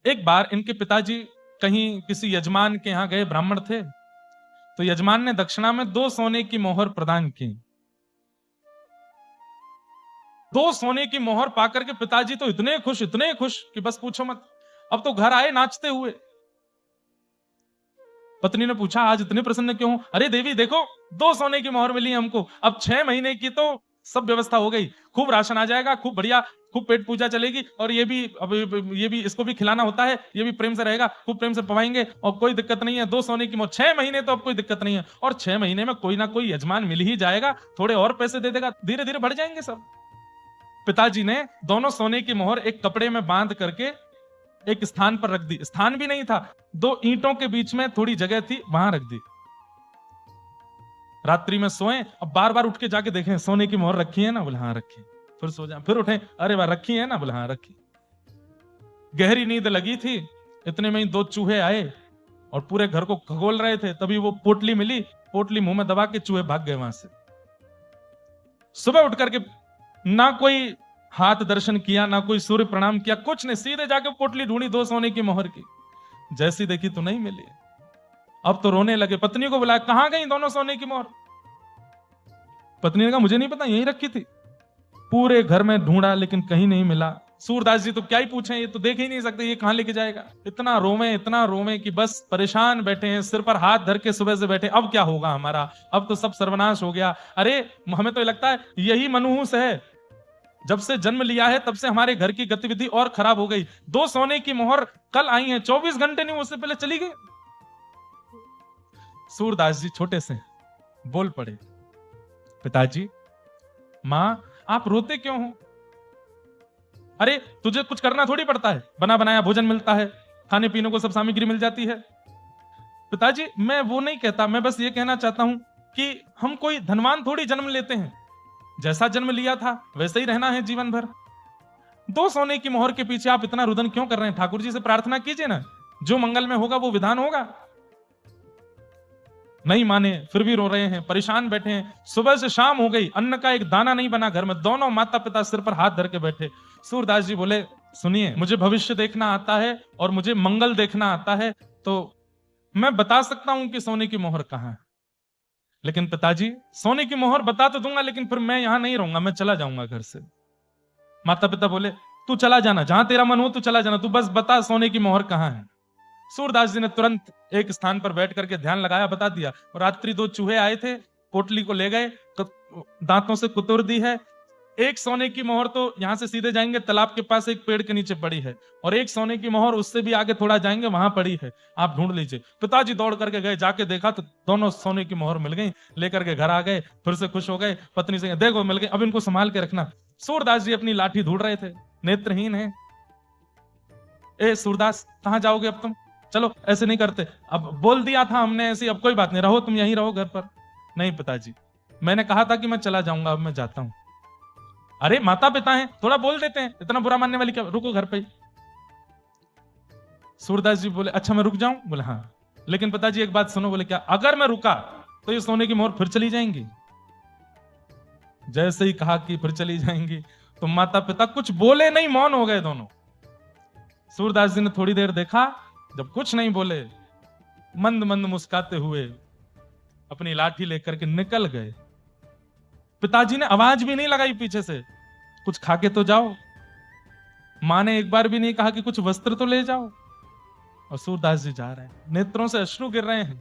एक बार इनके पिताजी कहीं किसी यजमान के यहां गए, ब्राह्मण थे, तो यजमान ने दक्षिणा में 2 सोने की मोहर प्रदान की। 2 सोने की मोहर पाकर के पिताजी तो इतने खुश कि बस पूछो मत। अब तो घर आए नाचते हुए। पत्नी ने पूछा, आज इतने प्रसन्न क्यों हो? अरे देवी देखो, 2 सोने की मोहर मिली हमको, अब 6 महीने की तो सब व्यवस्था हो गई, खूब राशन आ जाएगा, खूब बढ़िया, खूब पेट पूजा चलेगी, और ये भी अब ये भी इसको भी खिलाना होता है, ये भी प्रेम से रहेगा, खूब प्रेम से पवाएंगे और कोई दिक्कत नहीं है। 2 सोने की मोहर, 6 महीने तो अब कोई दिक्कत नहीं है, और 6 महीने में कोई ना कोई यजमान मिल ही जाएगा, थोड़े और पैसे दे देगा, धीरे धीरे बढ़ जाएंगे सब। पिताजी ने दोनों सोने की मोहर एक कपड़े में बांध करके एक स्थान पर रख दी। स्थान भी नहीं था, 2 ईंटों के बीच में थोड़ी जगह थी, वहां रख दी। रात्रि में सोए, अब बार बार उठ के जाके देखें सोने की मोहर रखी है ना, बोले हाँ रखी। फिर सो जाए, फिर उठे, अरे वाह रखी है ना, बोले हाँ रखी। गहरी नींद लगी थी, इतने में ही 2 चूहे आए और पूरे घर को खगोल रहे थे। तभी वो पोटली मिली, पोटली मुंह में दबा के चूहे भाग गए वहां से। सुबह उठ करके ना कोई हाथ दर्शन किया, ना कोई सूर्य प्रणाम किया, कुछ नहीं, सीधे जाके पोटली ढूंढी 2 सोने की मोहर की। जैसी देखी तो नहीं मिली। अब तो रोने लगे, पत्नी को बुलाया, कहां गई दोनों सोने की मोहर? पत्नी ने कहा मुझे नहीं पता, यहीं रखी थी। पूरे घर में ढूंढा लेकिन कहीं नहीं मिला। सूरदास जी तो क्या ही पूछें, ये तो देख ही नहीं सकते, ये कहां लेके जाएगा। इतना रोवे कि बस परेशान बैठे हैं, सिर पर हाथ धर के सुबह से बैठे, अब क्या होगा हमारा, अब तो सब सर्वनाश हो गया। अरे हमें तो लगता है यही मनहूस है, जब से जन्म लिया है तब से हमारे घर की गतिविधि और खराब हो गई। 2 सोने की मोहर कल आई है, 24 घंटे नहीं उससे पहले चली गई। सूरदास जी छोटे से बोल पड़े, पिताजी, मां आप रोते क्यों हो? अरे तुझे कुछ करना थोड़ी पड़ता है, बना बनाया भोजन मिलता है, खाने पीने को सब सामग्री मिल जाती है। पिताजी मैं वो नहीं कहता, मैं बस ये कहना चाहता हूं कि हम कोई धनवान थोड़ी जन्म लेते हैं, जैसा जन्म लिया था वैसे ही रहना है जीवन भर। 2 सोने की मोहर के पीछे आप इतना रुदन क्यों कर रहे हैं? ठाकुर जी से प्रार्थना कीजिए ना, जो मंगल में होगा वो विधान होगा। नहीं माने, फिर भी रो रहे हैं, परेशान बैठे हैं। सुबह से शाम हो गई, अन्न का एक दाना नहीं बना घर में। दोनों माता पिता सिर पर हाथ धर के बैठे। सूरदास जी बोले, सुनिए, मुझे भविष्य देखना आता है और मुझे मंगल देखना आता है, तो मैं बता सकता हूं कि सोने की मोहर कहां है। लेकिन पिताजी सोने की मोहर बता तो दूंगा, लेकिन फिर मैं यहां नहीं रहूंगा, मैं चला जाऊंगा घर से। माता पिता बोले, तू चला जाना, जहां तेरा मन हो तू चला जाना, तू बस बता सोने की मोहर कहां है। सूरदास जी ने तुरंत एक स्थान पर बैठ करके ध्यान लगाया, बता दिया। और रात्रि 2 चूहे आए थे, पोटली को ले गए, दांतों से कुतुर दी है। एक सोने की मोहर तो यहां से सीधे जाएंगे, तालाब के पास एक पेड़ के नीचे पड़ी है, और एक सोने की मोहर उससे भी आगे थोड़ा जाएंगे, वहां पड़ी है, आप ढूंढ लीजिए। पिताजी दौड़ करके गए, जाके देखा तो दोनों सोने की मोहर मिल गई। लेकर के घर आ गए, फिर से खुश हो गए। पत्नी से देखो मिल गई, अब इनको संभाल के रखना। सूरदास जी अपनी लाठी ढूंढ रहे थे, नेत्रहीन है। ए सूरदास कहां जाओगे अब तुम? चलो ऐसे नहीं करते, अब बोल दिया था हमने ऐसे, अब कोई बात नहीं, रहो तुम यहीं रहो घर पर। नहीं पिताजी, मैंने कहा था कि मैं चला जाऊंगा, अब मैं जाता हूं। अरे माता पिता हैं, थोड़ा बोल देते हैं, इतना बुरा मानने वाली क्या, रुको घर पे। सूरदास जी बोले, अच्छा मैं रुक जाऊं? बोले हाँ। लेकिन पिताजी एक बात सुनो। बोले क्या? अगर मैं रुका तो ये सोने की मोहर फिर चली जाएंगी। जैसे ही कहा कि फिर चली जाएंगी, तो माता पिता कुछ बोले नहीं, मौन हो गए दोनों। सूरदास जी ने थोड़ी देर देखा, जब कुछ नहीं बोले, मंद मंद मुस्काते हुए अपनी लाठी लेकर के निकल गए। पिताजी ने आवाज भी नहीं लगाई पीछे से, कुछ खाके तो जाओ। मां ने एक बार भी नहीं कहा कि कुछ वस्त्र तो ले जाओ। और सूरदास जी जा रहे हैं, नेत्रों से अश्रु गिर रहे हैं।